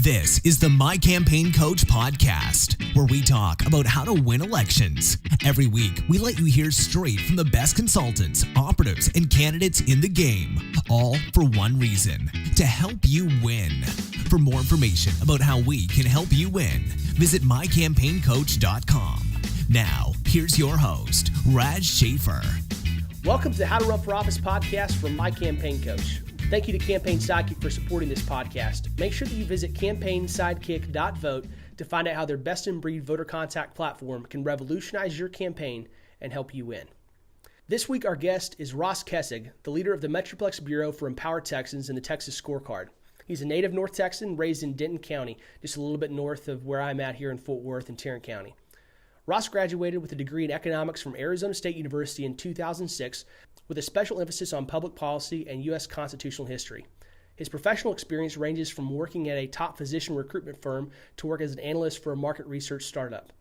This is the My Campaign Coach podcast, where we talk about how to win elections. Every week, we let you hear straight from the best consultants, operatives, and candidates in the game, all for one reason, to help you win. For more information about how we can help you win, visit mycampaigncoach.com. Now, here's your host, Raj Schaefer. Welcome to the How to Run for Office podcast from My Campaign Coach. Thank you to Campaign Sidekick for supporting this podcast. Make sure that you visit campaignsidekick.vote to find out how their best-in-breed voter contact platform can revolutionize your campaign and help you win. This week, our guest is Ross Kecseg, the leader of the Metroplex Bureau for Empower Texans and the Texas Scorecard. He's a native North Texan raised in Denton County, just a little bit north of where I'm at here in Fort Worth and Tarrant County. Ross graduated with a degree in economics from Arizona State University in 2006 with a special emphasis on public policy and U.S. constitutional history. His professional experience ranges from working at a top physician recruitment firm to work as an analyst for a market research startup.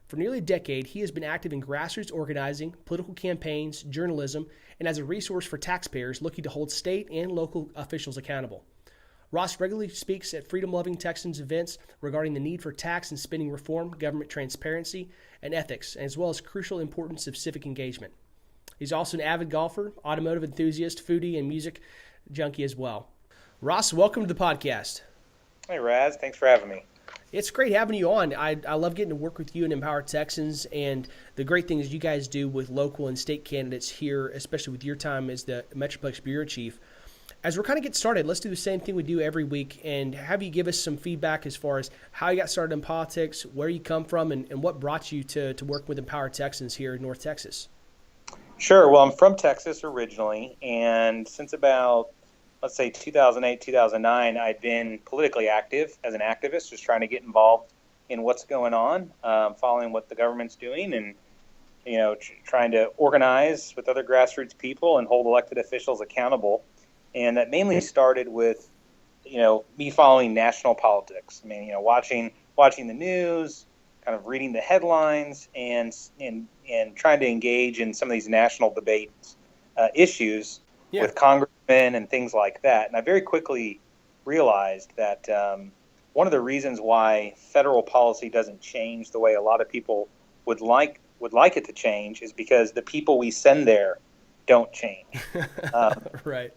For nearly a decade, he has been active in grassroots organizing, political campaigns, journalism, and as a resource for taxpayers looking to hold state and local officials accountable. Ross regularly speaks at freedom-loving Texans events regarding the need for tax and spending reform, government transparency, and ethics, as well as crucial importance of civic engagement. He's also an avid golfer, automotive enthusiast, foodie, and music junkie as well. Ross, welcome to the podcast. Hey, Raz. Thanks for having me. It's great having you on. I love getting to work with you and Empower Texans, and the great things you guys do with local and state candidates here, especially with your time as the Metroplex Bureau Chief. As we're kind of getting started, let's do the same thing we do every week and have you give us some feedback as far as how you got started in politics, where you come from, and what brought you to work with Empower Texans here in North Texas. Sure. Well, I'm from Texas originally, and since about, let's say, 2008, 2009, I'd been politically active as an activist, just trying to get involved in what's going on, following what the government's doing, and trying to organize with other grassroots people and hold elected officials accountable. And that mainly started with, me following national politics. I mean, watching the news, kind of reading the headlines, and trying to engage in some of these national debates, issues with congressmen and things like that. And I very quickly realized that one of the reasons why federal policy doesn't change the way a lot of people would like it to change is because the people we send there don't change. Right.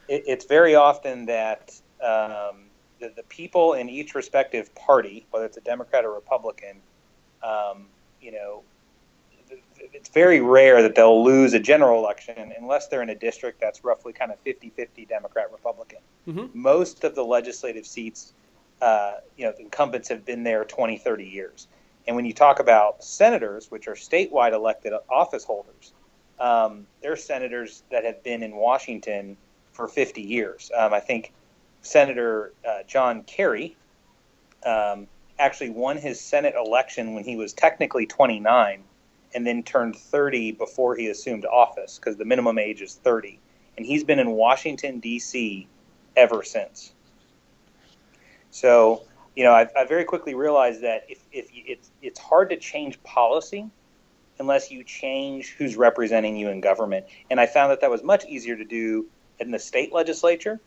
It's very often that the people in each respective party, whether it's a Democrat or Republican, it's very rare that they'll lose a general election unless they're in a district that's roughly kind of 50-50 Democrat-Republican. Mm-hmm. Most of the legislative seats, the incumbents have been there 20, 30 years. And when you talk about senators, which are statewide elected office holders, they're senators that have been in Washington for 50 years. I think Senator John Kerry actually won his Senate election when he was technically 29 and then turned 30 before he assumed office because the minimum age is 30. And he's been in Washington, D.C. ever since. So, I very quickly realized that if it's hard to change policy unless you change who's representing you in government. And I found that was much easier to do in the state legislature,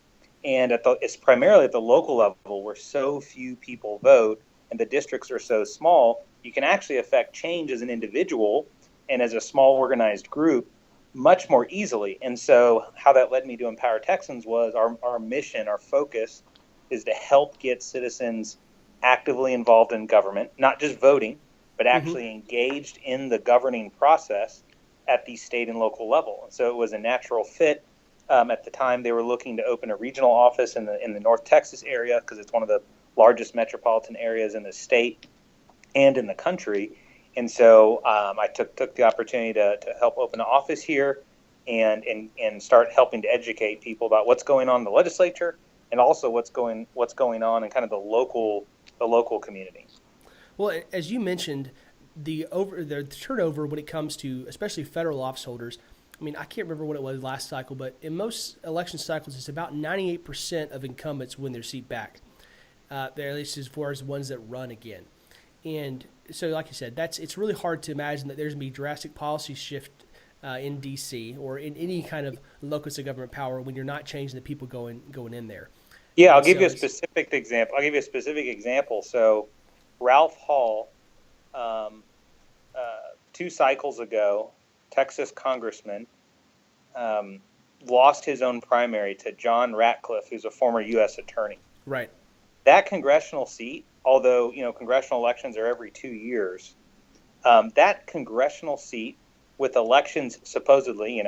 and it's primarily at the local level where so few people vote and the districts are so small, you can actually affect change as an individual and as a small organized group much more easily. And so how that led me to Empower Texans was our mission, our focus is to help get citizens actively involved in government, not just voting, but actually engaged in the governing process at the state and local level. And so it was a natural fit. At the time, they were looking to open a regional office in the North Texas area because it's one of the largest metropolitan areas in the state and in the country. And so I took the opportunity to help open an office here and start helping to educate people about what's going on in the legislature and also what's going on in kind of the local community. Well, as you mentioned, the turnover when it comes to especially federal office holders. I mean, I can't remember what it was last cycle, but in most election cycles, it's about 98% of incumbents win their seat back, at least as far as the ones that run again. And so, like you said, it's really hard to imagine that there's going to be drastic policy shift in D.C. or in any kind of locus of government power when you're not changing the people going in there. Yeah, I'll give you a specific example. So Ralph Hall, 2 cycles ago, Texas congressman, lost his own primary to John Ratcliffe, who's a former U.S. attorney. Right. That congressional seat, although congressional elections are every 2 years, that congressional seat with elections supposedly,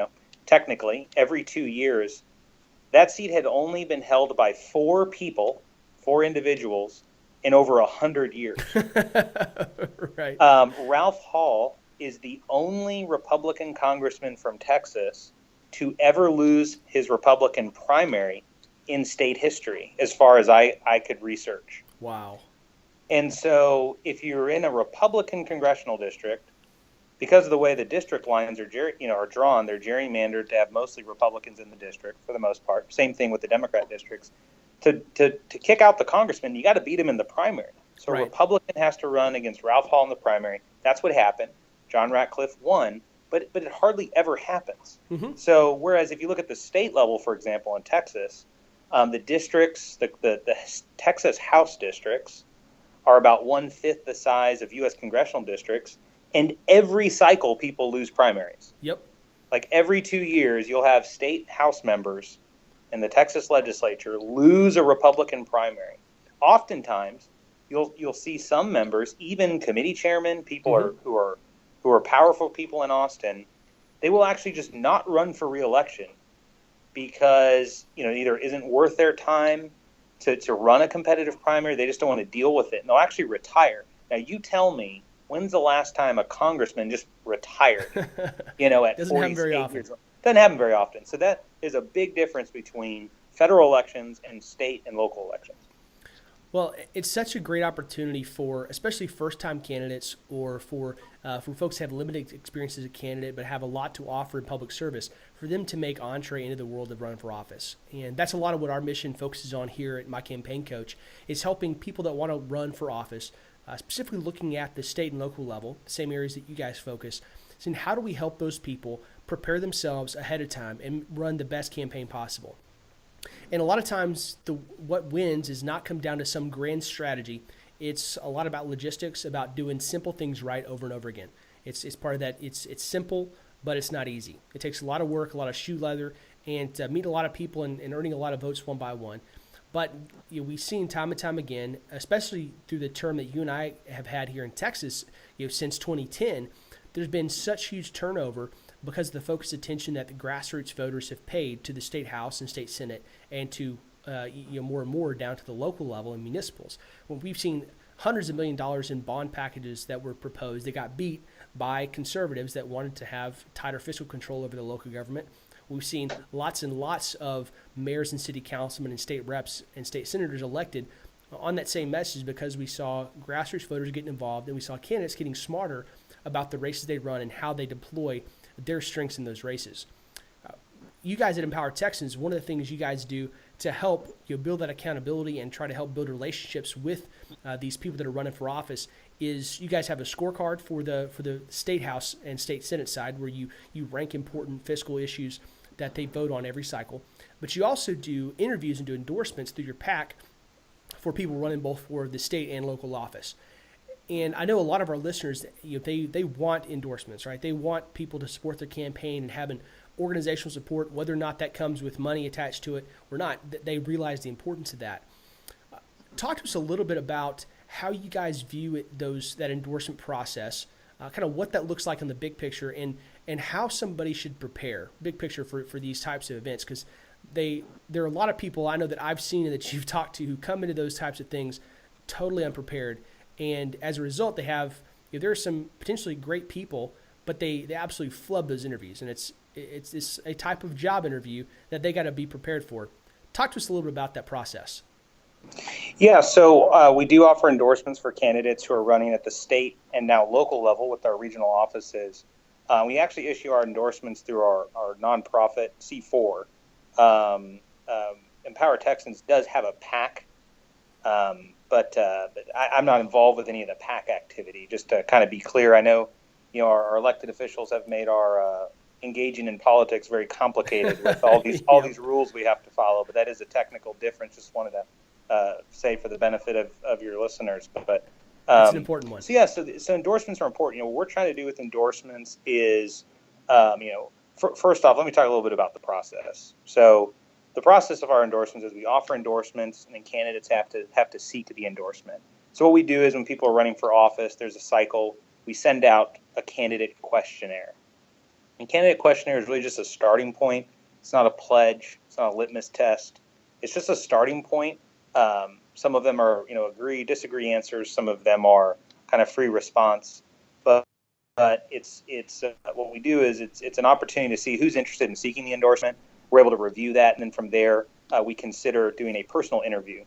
technically every 2 years, that seat had only been held by 4 individuals in over 100 years. Right. Ralph Hall is the only Republican congressman from Texas to ever lose his Republican primary in state history, as far as I could research. Wow. And so if you're in a Republican congressional district, because of the way the district lines are drawn, they're gerrymandered to have mostly Republicans in the district for the most part. Same thing with the Democrat districts. To kick out the congressman, you got to beat him in the primary. So right. A Republican has to run against Ralph Hall in the primary. That's what happened. John Ratcliffe won, but it hardly ever happens. Mm-hmm. So whereas if you look at the state level, for example, in Texas, the districts, the Texas House districts are about 1/5 the size of U.S. congressional districts, and every cycle people lose primaries. Yep. Like every 2 years, you'll have state House members in the Texas legislature lose a Republican primary. Oftentimes, you'll see some members, even committee chairmen, people mm-hmm. who are powerful people in Austin, they will actually just not run for re-election because either isn't worth their time to run a competitive primary. They just don't want to deal with it, and they'll actually retire. Now, you tell me, when's the last time a congressman just retired? At Doesn't happen very often. Years old? Doesn't happen very often. So that is a big difference between federal elections and state and local elections. Well, it's such a great opportunity for especially first-time candidates or for folks who have limited experience as a candidate but have a lot to offer in public service, for them to make entree into the world of running for office. And that's a lot of what our mission focuses on here at My Campaign Coach, is helping people that want to run for office, specifically looking at the state and local level, the same areas that you guys focus, saying how do we help those people prepare themselves ahead of time and run the best campaign possible. And a lot of times, what wins is not come down to some grand strategy. It's a lot about logistics, about doing simple things right over and over again. It's part of that. It's simple, but it's not easy. It takes a lot of work, a lot of shoe leather, and meeting a lot of people and earning a lot of votes one by one. But we've seen time and time again, especially through the term that you and I have had here in Texas, since 2010, there's been such huge turnover because of the focused attention that the grassroots voters have paid to the state house and state senate, and to more and more down to the local level and municipals. When we've seen hundreds of $1 million in bond packages that were proposed, they got beat by conservatives that wanted to have tighter fiscal control over the local government. We've seen lots and lots of mayors and city councilmen and state reps and state senators elected on that same message, because we saw grassroots voters getting involved, and we saw candidates getting smarter about the races they run and how they deploy their strengths in those races. You guys at Empower Texans, one of the things you guys do to help build that accountability and try to help build relationships with these people that are running for office is you guys have a scorecard for the state house and state senate side, where you rank important fiscal issues that they vote on every cycle. But you also do interviews and do endorsements through your PAC for people running both for the state and local office. And I know a lot of our listeners, they want endorsements, right? They want people to support their campaign and having organizational support, whether or not that comes with money attached to it or not. They realize the importance of that. Talk to us a little bit about how you guys view that endorsement process, kind of what that looks like in the big picture, and how somebody should prepare, big picture, for these types of events, because there are a lot of people I know that I've seen and that you've talked to who come into those types of things totally unprepared. And as a result, they have there are some potentially great people, but they absolutely flub those interviews, and it's a type of job interview that they got to be prepared for. Talk to us a little bit about that process. Yeah, so we do offer endorsements for candidates who are running at the state and now local level with our regional offices. We actually issue our endorsements through our nonprofit C4. Empower Texans does have a PAC, but I'm not involved with any of the PAC activity. Just to kind of be clear, I know our elected officials have made our engaging in politics very complicated with all these all these rules we have to follow. But that is a technical difference. Just wanted to say for the benefit of your listeners. But it's an important one. So endorsements are important. What we're trying to do with endorsements is, first off, let me talk a little bit about the process. So the process of our endorsements is we offer endorsements, and then candidates have to seek the endorsement. So what we do is when people are running for office, there's a cycle. We send out a candidate questionnaire. And candidate questionnaire is really just a starting point. It's not a pledge. It's not a litmus test. It's just a starting point. Some of them are, agree, disagree answers. Some of them are kind of free response. But it's what we do is it's an opportunity to see who's interested in seeking the endorsement. We're able to review that, and then from there, we consider doing a personal interview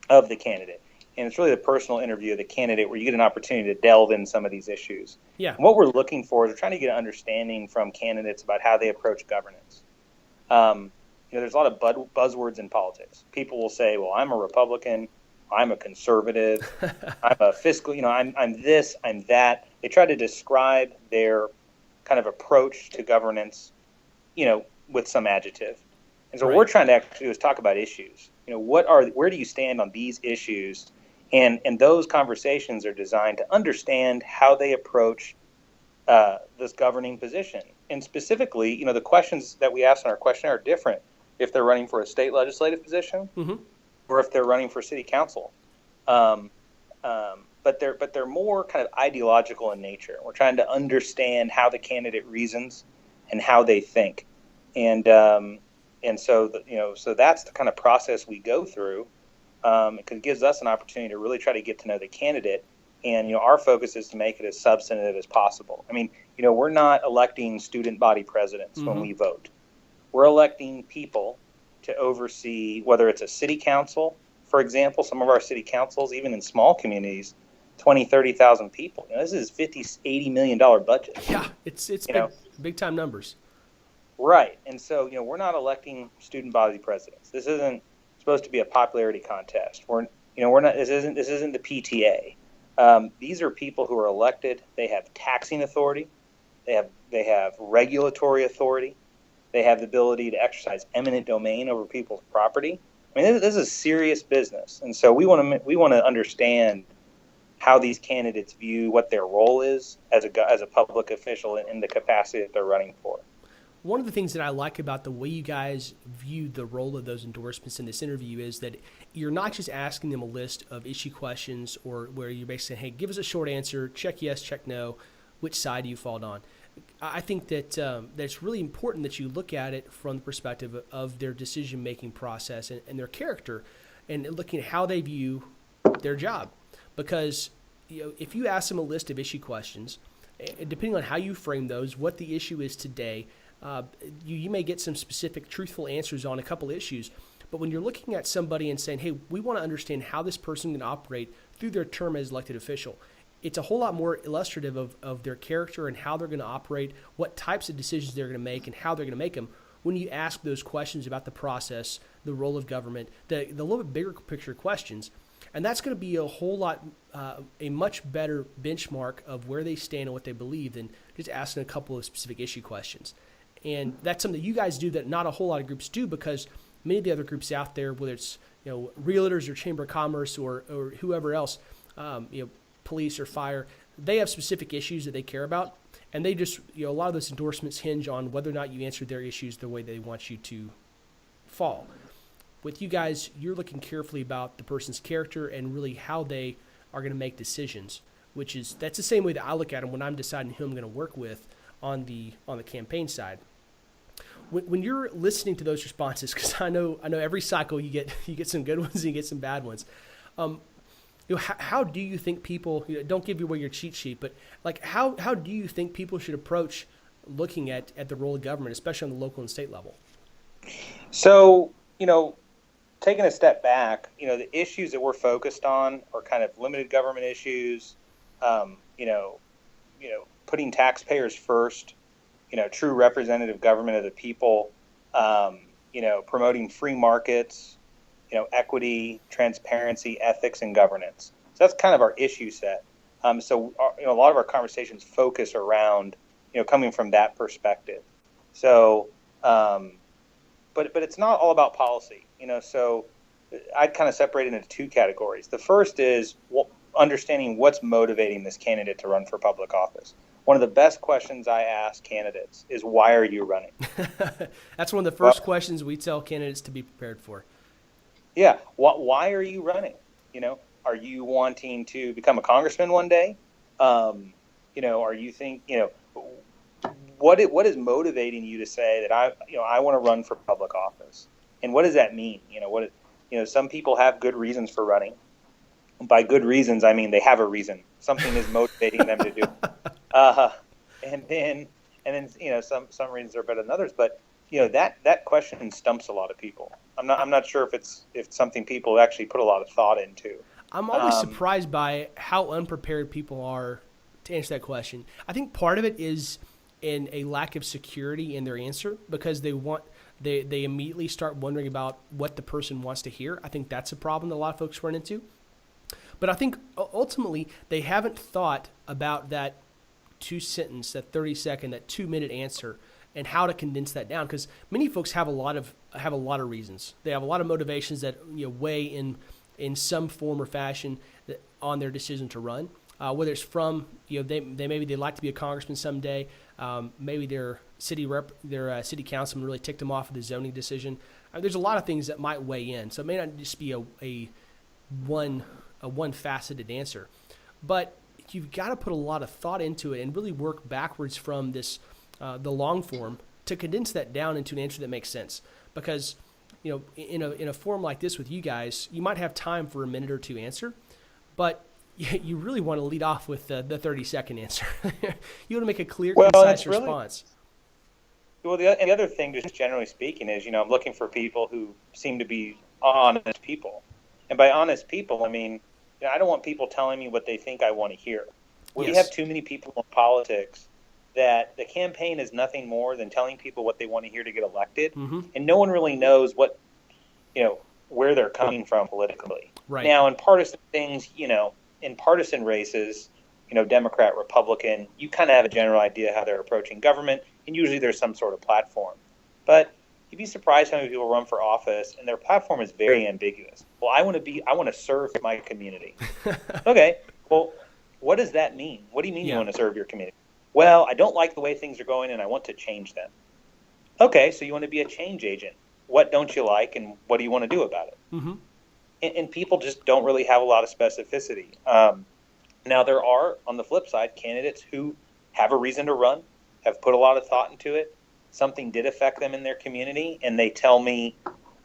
of the candidate. And it's really the personal interview of the candidate where you get an opportunity to delve in some of these issues. Yeah. And what we're looking for is we're trying to get an understanding from candidates about how they approach governance. There's a lot of buzzwords in politics. People will say, well, I'm a Republican, I'm a conservative, I'm a fiscal, I'm this, I'm that. They try to describe their kind of approach to governance, with some adjective. And so what we're trying to actually do is talk about issues. Where do you stand on these issues? And those conversations are designed to understand how they approach this governing position. And specifically, the questions that we ask in our questionnaire are different if they're running for a state legislative position or if they're running for city council. But they're more kind of ideological in nature. We're trying to understand how the candidate reasons and how they think. And so that's the kind of process we go through. It gives us an opportunity to really try to get to know the candidate. And, our focus is to make it as substantive as possible. I mean, we're not electing student body presidents when we vote. We're electing people to oversee, whether it's a city council, for example, some of our city councils, even in small communities, 20, 30,000 people. This is $50, $80 million budget. Yeah, it's big time numbers. Right. And so, we're not electing student body presidents. This isn't supposed to be a popularity contest. We're not, this isn't the PTA. These are people who are elected. They have taxing authority. They have regulatory authority. They have the ability to exercise eminent domain over people's property. I mean, this is serious business. And so we want to understand how these candidates view what their role is as a public official in the capacity that they're running for. One of the things that I like about the way you guys view the role of those endorsements in this interview is that you're not just asking them a list of issue questions or where you're basically saying, hey, give us a short answer, check yes, check no, which side do you fall on? I think that it's really important that you look at it from the perspective of their decision-making process and their character and looking at how they view their job. Because if you ask them a list of issue questions, depending on how you frame those, what the issue is today, you may get some specific truthful answers on a couple issues, but when you're looking at somebody and saying, hey, we want to understand how this person can operate through their term as elected official, it's a whole lot more illustrative of their character and how they're going to operate, what types of decisions they're going to make and how they're going to make them when you ask those questions about the process, the role of government, the little bit bigger picture questions. And that's going to be a whole lot, a much better benchmark of where they stand and what they believe than just asking a couple of specific issue questions. And that's something that you guys do that not a whole lot of groups do, because many of the other groups out there, whether it's realtors or Chamber of Commerce or whoever else, police or fire, they have specific issues that they care about, and they just a lot of those endorsements hinge on whether or not you answer their issues the way they want you to fall. With you guys, you're looking carefully about the person's character and really how they are going to make decisions, that's the same way that I look at them when I'm deciding who I'm going to work with on the campaign side. When you're listening to those responses, because I know every cycle you get some good ones and you get some bad ones. How do you think people? Don't give away your cheat sheet, but how do you think people should approach looking at the role of government, especially on the local and state level? So taking a step back, the issues that we're focused on are kind of limited government issues. Putting taxpayers first. True representative government of the people, promoting free markets, equity, transparency, ethics, and governance. So that's kind of our issue set. A lot of our conversations focus around, coming from that perspective. So, but it's not all about policy, So I'd kind of separate it into two categories. The first is understanding what's motivating this candidate to run for public office. One of the best questions I ask candidates is, why are you running? That's one of the first questions we tell candidates to be prepared for. Yeah. Why are you running? Are you wanting to become a congressman one day? Are you what is motivating you to say that I want to run for public office? And what does that mean? Some people have good reasons for running. By good reasons, I mean they have a reason. Something is motivating them to do it. And then some reasons are better than others. But that question stumps a lot of people. I'm not sure if it's something people actually put a lot of thought into. I'm always surprised by how unprepared people are to answer that question. I think part of it is in a lack of security in their answer, because they immediately start wondering about what the person wants to hear. I think that's a problem that a lot of folks run into. But I think ultimately they haven't thought about that 2-sentence, that 30-second, that 2-minute answer, and how to condense that down. Because many folks have a lot of reasons. They have a lot of motivations that weigh in some form or fashion on their decision to run. Whether it's from maybe they'd like to be a congressman someday. Maybe their city councilman really ticked them off with the zoning decision. There's a lot of things that might weigh in. So it may not just be a one-faceted answer, but you've got to put a lot of thought into it and really work backwards from this the long form to condense that down into an answer that makes sense. Because in a forum like this with you guys, you might have time for a minute or two answer, but you really want to lead off with the 30-second answer. You want to make a clear, concise response. Well, the other thing, just generally speaking, is I'm looking for people who seem to be honest people, and by honest people, I mean I don't want people telling me what they think I want to hear. We have too many people in politics that the campaign is nothing more than telling people what they want to hear to get elected, and no one really knows what where they're coming from politically. Right. Now, in partisan things, in partisan races, Democrat, Republican, you kind of have a general idea how they're approaching government, and usually there's some sort of platform. But you'd be surprised how many people run for office, and their platform is very ambiguous. Well, I want to serve my community. Okay, well, what does that mean? What do you mean you want to serve your community? Well, I don't like the way things are going, and I want to change them. Okay, so you want to be a change agent. What don't you like, and what do you want to do about it? Mm-hmm. And people just don't really have a lot of specificity. Now, there are, on the flip side, candidates who have a reason to run, have put a lot of thought into it. Something did affect them in their community, and they tell me,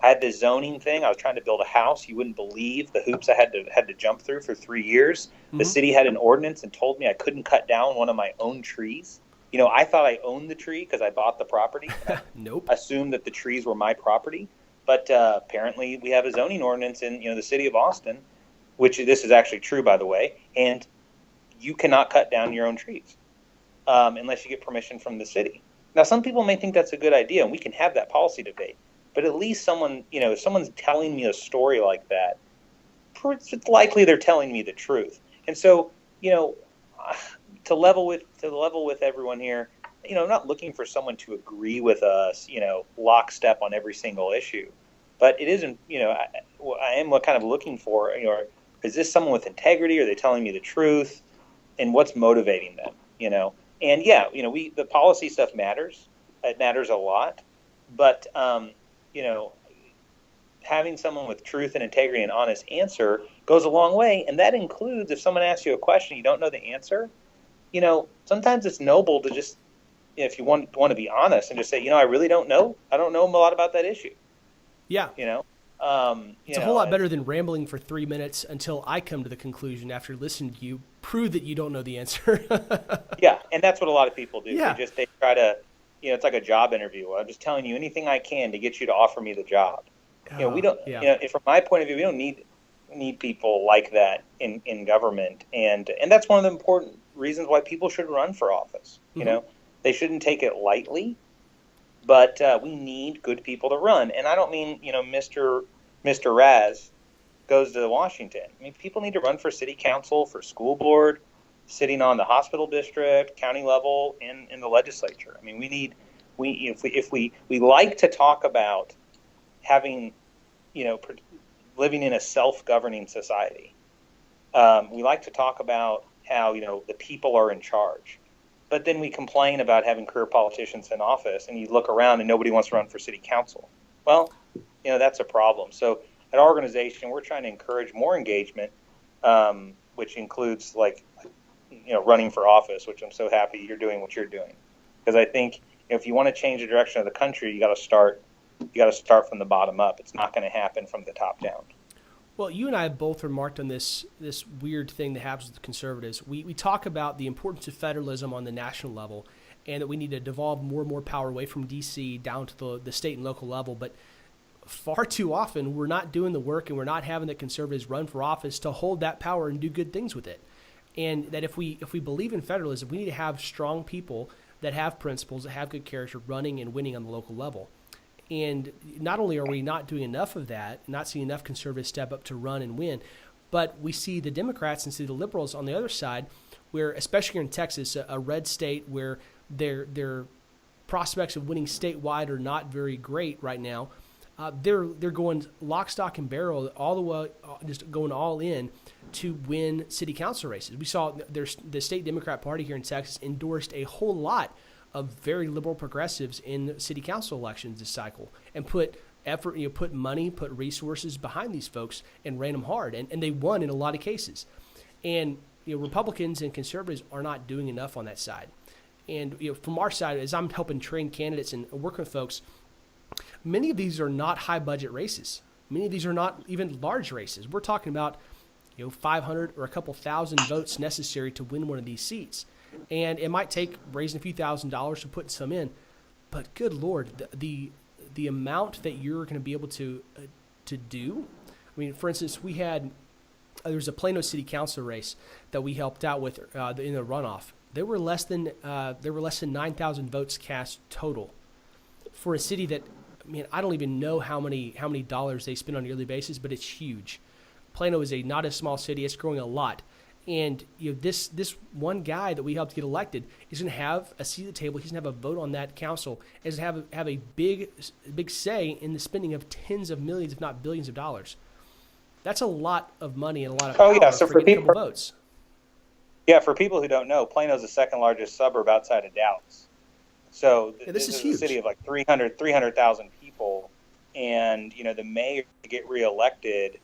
I had this zoning thing. I was trying to build a house. You wouldn't believe the hoops I had to jump through for 3 years. Mm-hmm. The city had an ordinance and told me I couldn't cut down one of my own trees. I thought I owned the tree because I bought the property. Nope. I assumed that the trees were my property. But apparently we have a zoning ordinance in the city of Austin, which this is actually true, by the way, and you cannot cut down your own trees unless you get permission from the city. Now, some people may think that's a good idea, and we can have that policy debate. But at least someone, if someone's telling me a story like that, it's likely they're telling me the truth. And so, to level with everyone here, I'm not looking for someone to agree with us, lockstep on every single issue. But it isn't, I am kind of looking for, is this someone with integrity? Are they telling me the truth? And what's motivating them, And the policy stuff matters. It matters a lot. But, having someone with truth and integrity and honest answer goes a long way. And that includes if someone asks you a question, you don't know the answer, sometimes it's noble to just, if you want to be honest and just say, I really don't know. I don't know a lot about that issue. Yeah. It's a whole lot better than rambling for 3 minutes until I come to the conclusion after listening to you prove that you don't know the answer. Yeah. And that's what a lot of people do. Yeah. They try to, it's like a job interview. I'm just telling you anything I can to get you to offer me the job. We don't, from my point of view, we don't need people like that in government. And that's one of the important reasons why people should run for office. Mm-hmm. They shouldn't take it lightly, but we need good people to run. And I don't mean, Mr. Raz goes to Washington. I mean, people need to run for city council, for school board, sitting on the hospital district, county level, in the legislature. I mean, we If we like to talk about having, living in a self-governing society, we like to talk about how, the people are in charge. But then we complain about having career politicians in office, and you look around and nobody wants to run for city council. Well, that's a problem. So at our organization, we're trying to encourage more engagement, which includes running for office, which I'm so happy you're doing what you're doing. Because I think if you want to change the direction of the country, you got to start from the bottom up. It's not going to happen from the top down. Well, you and I have both remarked on this weird thing that happens with the conservatives. We talk about the importance of federalism on the national level, and that we need to devolve more and more power away from D.C. down to the state and local level. But far too often, we're not doing the work, and we're not having the conservatives run for office to hold that power and do good things with it. And that if we believe in federalism, we need to have strong people that have principles, that have good character, running and winning on the local level. And not only are we not doing enough of that, not seeing enough conservatives step up to run and win, but we see the Democrats and see the liberals on the other side, where, especially here in Texas, a red state where their prospects of winning statewide are not very great right now. They're going lock, stock, and barrel all the way, just going all in to win city council races. We saw the state Democrat Party here in Texas endorsed a whole lot of very liberal progressives in city council elections this cycle, and put effort, put money, put resources behind these folks, and ran them hard, and they won in a lot of cases. And Republicans and conservatives are not doing enough on that side. And from our side, as I'm helping train candidates and working with folks, many of these are not high budget races. Many of these are not even large races. We're talking about 500 or a couple thousand votes necessary to win one of these seats. And it might take raising a few $1,000s to put some in, but good Lord, the amount that you're going to be able to do. I mean, for instance, there was a Plano City Council race that we helped out with in the runoff. There were less than 9,000 votes cast total for a city that, I don't even know how many dollars they spend on a yearly basis, but it's huge. Plano is not a small city; it's growing a lot. And this one guy that we helped get elected is going to have a seat at the table. He's going to have a vote on that council. Is going to have a big say in the spending of tens of millions, if not billions of dollars. That's a lot of money and a lot of power for getting a couple votes. Yeah, for people who don't know, Plano is the second largest suburb outside of Dallas. So this is huge. A city of like 300,000 people, and the mayor to get reelected.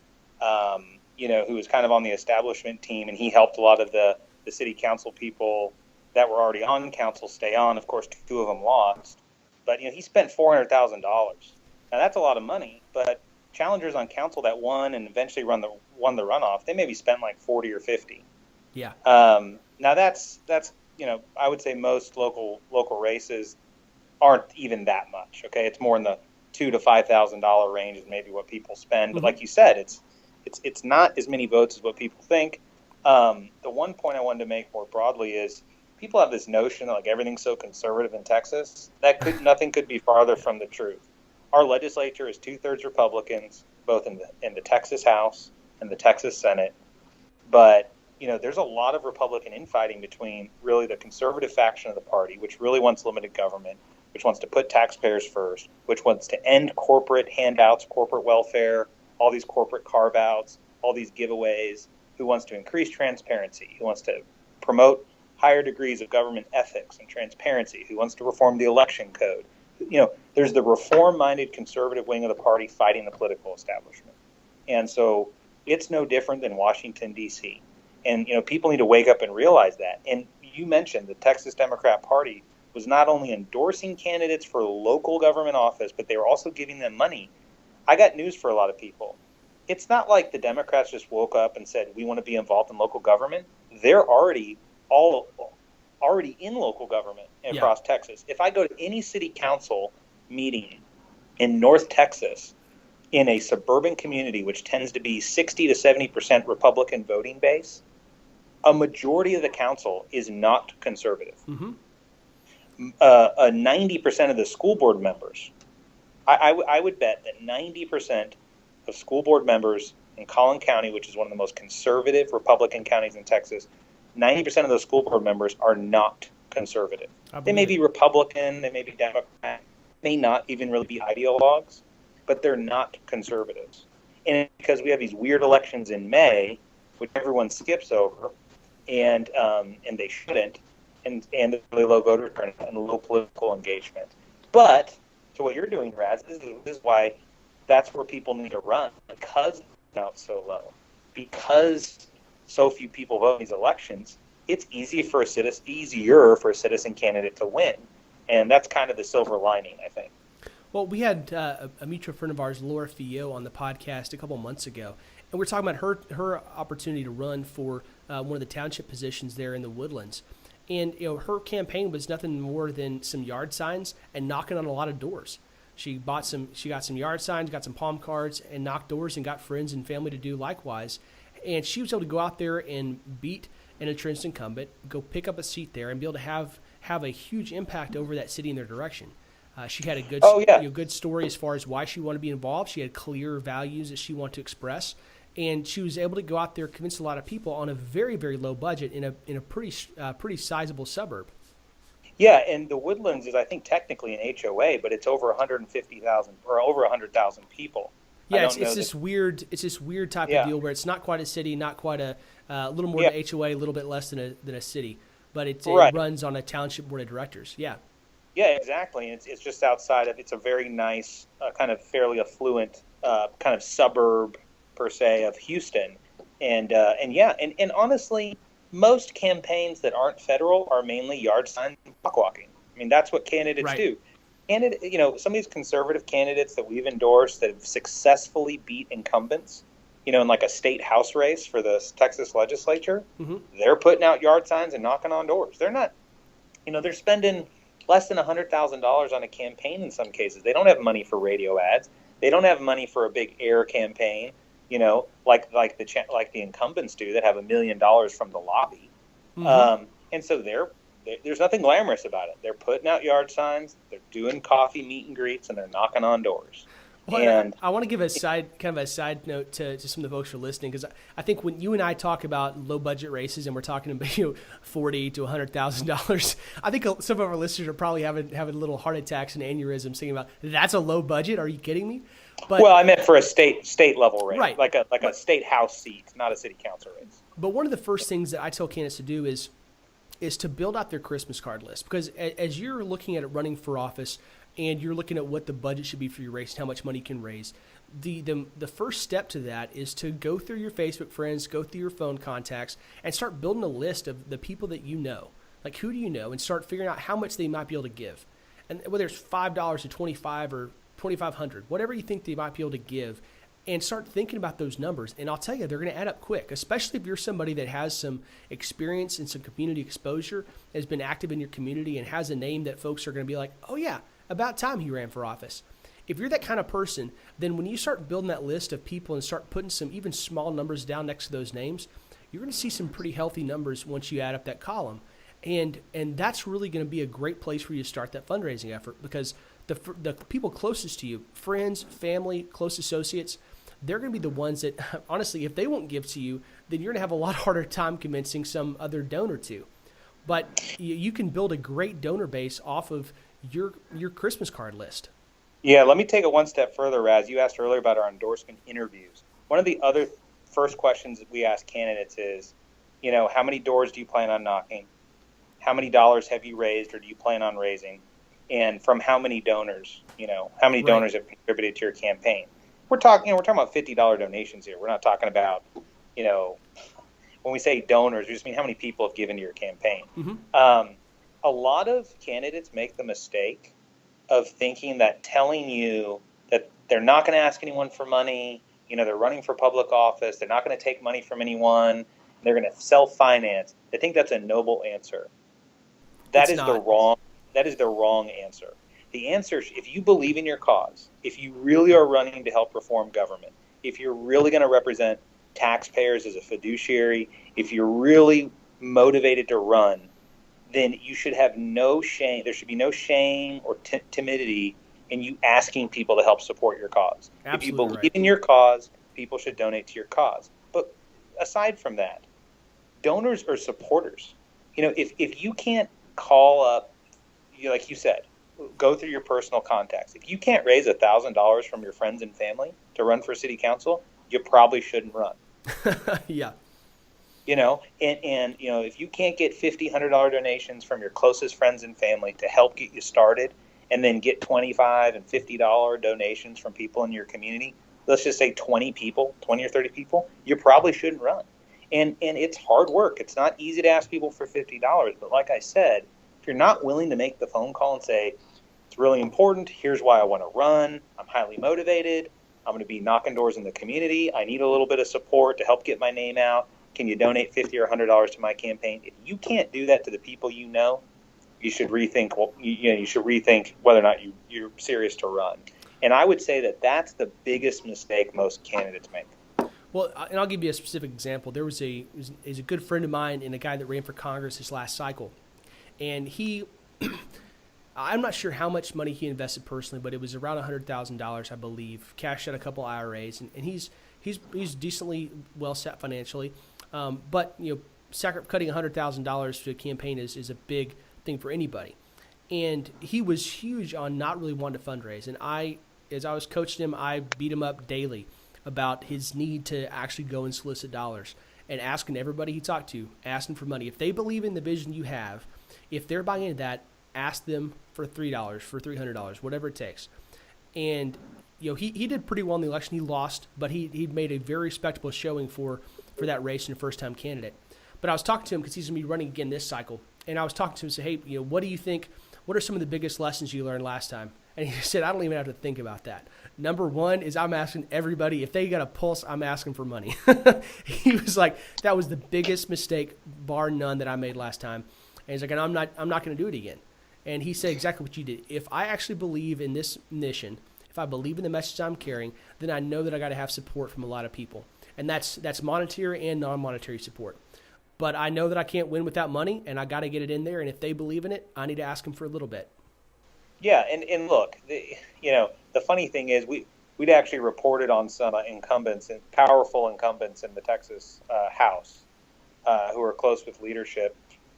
Who was kind of on the establishment team, and he helped a lot of the city council people that were already on council stay on. Of course, 2 of them lost, but he spent $400,000. Now that's a lot of money, but challengers on council that won and eventually won the runoff, they maybe spent like 40 or 50. Yeah. Now that's I would say most local races aren't even that much. Okay, it's more in the $2,000 to $5,000 range is maybe what people spend. But like you said, it's not as many votes as what people think. The one point I wanted to make more broadly is people have this notion that like everything's so conservative in Texas. Nothing could be farther from the truth. Our legislature is 2/3 Republicans, both in the Texas House and the Texas Senate. But there's a lot of Republican infighting between really the conservative faction of the party, which really wants limited government, which wants to put taxpayers first, which wants to end corporate handouts, corporate welfare, all these corporate carve-outs, all these giveaways, who wants to increase transparency, who wants to promote higher degrees of government ethics and transparency, who wants to reform the election code. There's the reform-minded conservative wing of the party fighting the political establishment. And so it's no different than Washington, D.C. And, people need to wake up and realize that. And you mentioned the Texas Democrat Party was not only endorsing candidates for local government office, but they were also giving them money. I got news for a lot of people. It's not like the Democrats just woke up and said, we want to be involved in local government. They're already in local government across Texas. If I go to any city council meeting in North Texas, in a suburban community, which tends to be 60 to 70% Republican voting base, a majority of the council is not conservative. 90% of the school board members, I would bet that 90% of school board members in Collin County, which is one of the most conservative Republican counties in Texas, 90% of those school board members are not conservative. They may be Republican, they may be Democrat, may not even really be ideologues, but they're not conservatives. And because we have these weird elections in May, which everyone skips over, and they shouldn't, and really low voter turnout and low political engagement. But to what you're doing, Raz, this is why that's where people need to run, because it's out so low, because so few people vote in these elections. It's easier for a citizen candidate to win, and that's kind of the silver lining, I think. Well, we had a mutual friend of ours, Laura Fio, on the podcast a couple months ago, and we're talking about her opportunity to run for one of the township positions there in the Woodlands. And her campaign was nothing more than some yard signs and knocking on a lot of doors. She got some yard signs, got some palm cards, and knocked doors and got friends and family to do likewise. And she was able to go out there and beat an entrenched incumbent, go pick up a seat there, and be able to have a huge impact over that city in their direction. She had a good story as far as why she wanted to be involved. She had clear values that she wanted to express. And she was able to go out there, convince a lot of people on a very, very low budget in a pretty sizable suburb. Yeah, and the Woodlands is, I think, technically an HOA, but it's over 150,000 or over 100,000 people. Yeah, it's this weird type of deal where it's not quite a city, not quite a little more than a HOA, a little bit less than a city, but it runs on a township board of directors. Yeah. Yeah, exactly. And it's just outside of. It's a very nice, kind of fairly affluent, kind of suburb per se of Houston, and honestly, most campaigns that aren't federal are mainly yard sign and block walking. I mean, that's what candidates do. Some of these conservative candidates that we've endorsed that have successfully beat incumbents, in like a state house race for the Texas legislature, they're putting out yard signs and knocking on doors. They're not, they're spending less than $100,000 on a campaign in some cases. They don't have money for radio ads. They don't have money for a big air campaign. Like the incumbents do that have $1 million from the lobby, and so there's nothing glamorous about it. They're putting out yard signs, they're doing coffee meet and greets, and they're knocking on doors. Well, and I want to give a side note to some of the folks who are listening, because I think when you and I talk about low budget races and we're talking about $40,000 to $100,000, I think some of our listeners are probably having little heart attacks and aneurysms thinking about, that's a low budget. Are you kidding me? But, I meant for a state level race, right? Like a state house seat, not a city council race. But one of the first things that I tell candidates to do is to build out their Christmas card list, because as you're looking at it running for office and you're looking at what the budget should be for your race and how much money you can raise, the first step to that is to go through your Facebook friends, go through your phone contacts, and start building a list of the people that you know. Like, who do you know, and start figuring out how much they might be able to give, and whether it's $5 to $25 or $2,500, whatever you think they might be able to give, and start thinking about those numbers. And I'll tell you, they're going to add up quick, especially if you're somebody that has some experience and some community exposure, has been active in your community, and has a name that folks are going to be like, oh yeah, about time he ran for office. If you're that kind of person, then when you start building that list of people and start putting some even small numbers down next to those names, you're going to see some pretty healthy numbers once you add up that column. And that's really going to be a great place for you to start that fundraising effort, because the people closest to you, friends, family, close associates, they're going to be the ones that, honestly, if they won't give to you, then you're going to have a lot harder time convincing some other donor to. But you can build a great donor base off of your Christmas card list. Yeah, let me take it one step further, Raz. You asked earlier about our endorsement interviews. One of the other first questions that we ask candidates is, how many doors do you plan on knocking? How many dollars have you raised or do you plan on raising? And from how many donors, how many donors have contributed to your campaign? We're talking about $50 donations here. We're not talking about, when we say donors, we just mean how many people have given to your campaign. A lot of candidates make the mistake of thinking that telling you that they're not going to ask anyone for money, they're running for public office, they're not going to take money from anyone, they're going to self-finance. They think that's a noble answer. That is the wrong answer. The answer, if you believe in your cause, if you really are running to help reform government, if you're really going to represent taxpayers as a fiduciary, if you're really motivated to run, then you should have no shame. There should be no shame or timidity in you asking people to help support your cause. Absolutely. If you believe in your cause, people should donate to your cause. But aside from that, donors are supporters. If you can't call up, like you said, go through your personal contacts. If you can't raise $1,000 from your friends and family to run for city council, you probably shouldn't run. Yeah. And if you can't get $50, $100 donations from your closest friends and family to help get you started, and then get $25 and $50 donations from people in your community, let's just say 20 or 30 people, you probably shouldn't run. And it's hard work. It's not easy to ask people for $50. But like I said, if you're not willing to make the phone call and say, it's really important, here's why I want to run, I'm highly motivated, I'm going to be knocking doors in the community, I need a little bit of support to help get my name out, can you donate $50 or $100 to my campaign? If you can't do that to the people you know, you should rethink. You should rethink whether or not you're serious to run. And I would say that that's the biggest mistake most candidates make. Well, and I'll give you a specific example. There was a good friend of mine and a guy that ran for Congress this last cycle, and he, I'm not sure how much money he invested personally, but it was around $100,000, I believe. Cashed out a couple IRAs, and he's decently well set financially. But cutting $100,000 to a campaign is a big thing for anybody. And he was huge on not really wanting to fundraise. And as I was coaching him, I beat him up daily about his need to actually go and solicit dollars and asking everybody he talked to, asking for money. If they believe in the vision you have, if they're buying into that, ask them for $3, for $300, whatever it takes. And he did pretty well in the election. He lost, but he made a very respectable showing for that race and a first-time candidate. But I was talking to him because he's going to be running again this cycle. And I was talking to him and said, hey, what do you think? What are some of the biggest lessons you learned last time? And he said, I don't even have to think about that. Number one is I'm asking everybody, if they got a pulse, I'm asking for money. He was like, that was the biggest mistake, bar none, that I made last time. And he's like, and I'm not going to do it again. And he said exactly what you did. If I actually believe in this mission, if I believe in the message I'm carrying, then I know that I got to have support from a lot of people. And that's monetary and non-monetary support. But I know that I can't win without money, and I got to get it in there. And if they believe in it, I need to ask them for a little bit. Yeah, and look, the funny thing is we'd actually reported on some incumbents, and powerful incumbents in the Texas House who are close with leadership.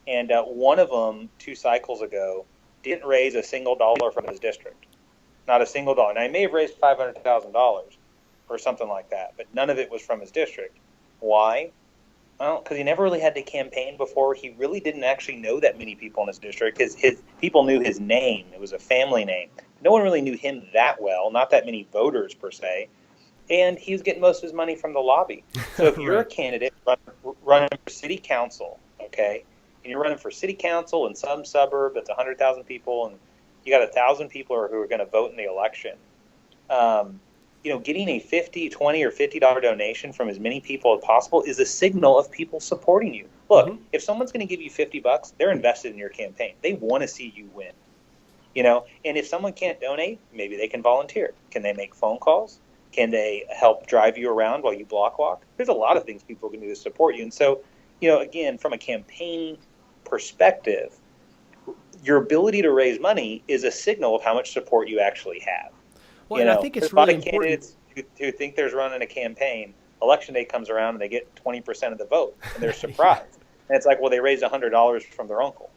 And one of them, 2 cycles ago, didn't raise a single dollar from his district. Not a single dollar. Now, he may have raised $500,000 or something like that, but none of it was from his district. Why? Well, because he never really had to campaign before. He really didn't actually know that many people in his district. His people knew his name. It was a family name. No one really knew him that well, not that many voters per se. And he was getting most of his money from the lobby. So if you're a candidate running for city council, okay, and you're running for city council in some suburb that's 100,000 people, and you got 1,000 people who are going to vote in the election, getting a $50, $20, or $50 donation from as many people as possible is a signal of people supporting you. Look, if someone's going to give you $50, they're invested in your campaign. They want to see you win. And if someone can't donate, maybe they can volunteer. Can they make phone calls? Can they help drive you around while you block walk? There's a lot of things people can do to support you. And so, again, from a campaign perspective, your ability to raise money is a signal of how much support you actually have. Well, and I think it's really important. Candidates who think they're running a campaign, election day comes around and they get 20% of the vote, and they're surprised. And it's like, well, they raised $100 from their uncle.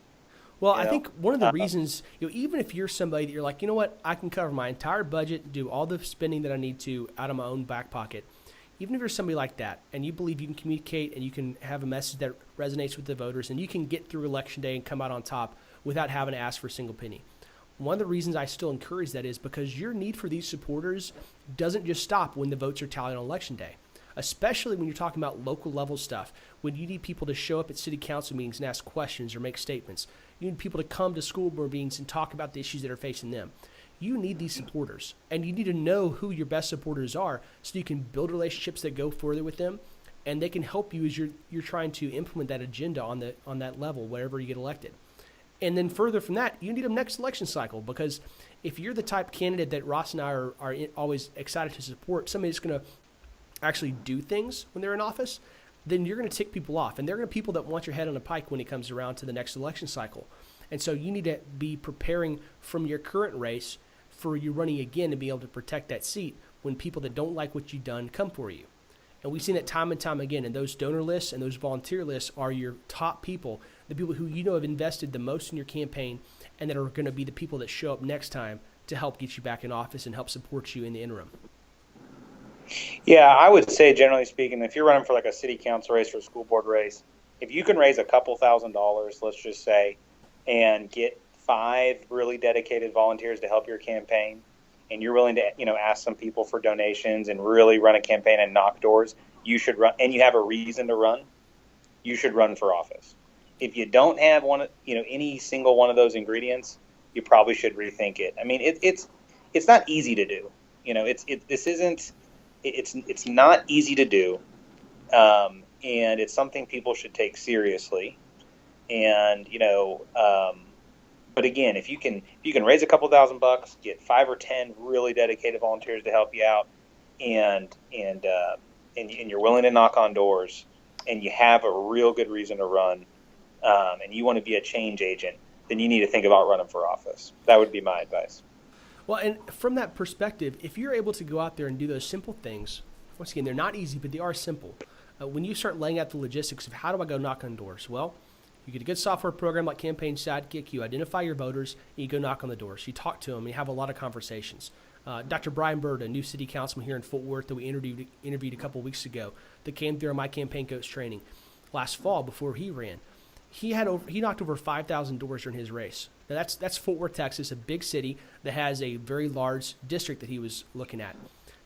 Well, I think one of the reasons, even if you're somebody that you're like, you know what, I can cover my entire budget, do all the spending that I need to out of my own back pocket. Even if you're somebody like that and you believe you can communicate and you can have a message that resonates with the voters and you can get through election day and come out on top without having to ask for a single penny. One of the reasons I still encourage that is because your need for these supporters doesn't just stop when the votes are tallied on election day, especially when you're talking about local level stuff, when you need people to show up at city council meetings and ask questions or make statements. You need people to come to school board meetings and talk about the issues that are facing them. You need these supporters, and you need to know who your best supporters are so you can build relationships that go further with them, and they can help you as you're trying to implement that agenda on that level wherever you get elected. And then further from that, you need them next election cycle, because if you're the type candidate that Ross and I are always excited to support, somebody that's going to actually do things when they're in office, then you're going to tick people off. And they're going to be people that want your head on a pike when it comes around to the next election cycle. And so you need to be preparing from your current race for you running again to be able to protect that seat when people that don't like what you've done come for you. And we've seen it time and time again. And those donor lists and those volunteer lists are your top people the people who you know have invested the most in your campaign and that are going to be the people that show up next time to help get you back in office and help support you in the interim? Yeah, I would say, generally speaking, if you're running for like a city council race or a school board race, if you can raise a couple $1,000s, let's just say, and get 5 really dedicated volunteers to help your campaign, and you're willing to, ask some people for donations and really run a campaign and knock doors, you should run, and you have a reason to run, you should run for office. If you don't have any single one of those ingredients, you probably should rethink it. I mean, it's not easy to do. It's not easy to do, and it's something people should take seriously. And but again, if you can raise a couple $1,000, get 5 or 10 really dedicated volunteers to help you out, and you're willing to knock on doors, and you have a real good reason to run, and you want to be a change agent, then you need to think about running for office. That would be my advice. Well, and from that perspective, if you're able to go out there and do those simple things, once again, they're not easy, but they are simple. When you start laying out the logistics of how do I go knock on doors, well, you get a good software program like Campaign Sidekick, you identify your voters, and you go knock on the doors. You talk to them, and you have a lot of conversations. Dr. Brian Bird, a new city councilman here in Fort Worth that we interviewed a couple weeks ago, that came through my campaign coach training last fall before he ran. He knocked over 5,000 doors during his race. Now that's Fort Worth, Texas, a big city that has a very large district that he was looking at.